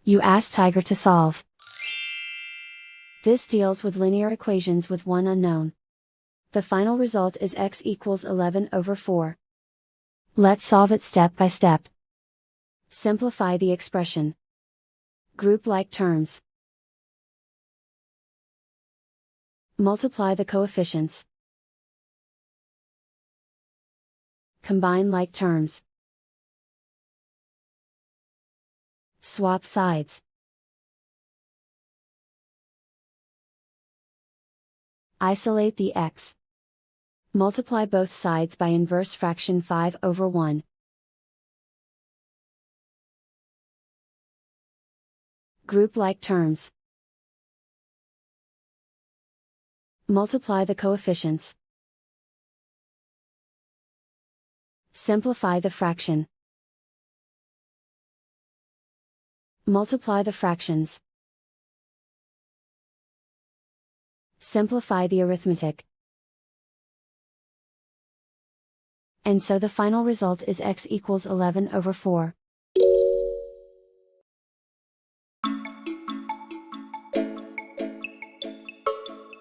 You ask Tiger to solve. This deals with linear equations with one unknown. The final result is x equals 11 over 4. Let's solve it step by step. Simplify the expression. Group like terms. Multiply the coefficients. Combine like terms. Swap sides. Isolate the x. Multiply both sides by inverse fraction 5 over 1. Group like terms. Multiply the coefficients. Simplify the fraction. Multiply the fractions. Simplify the arithmetic. And so the final result is x equals 11 over 4.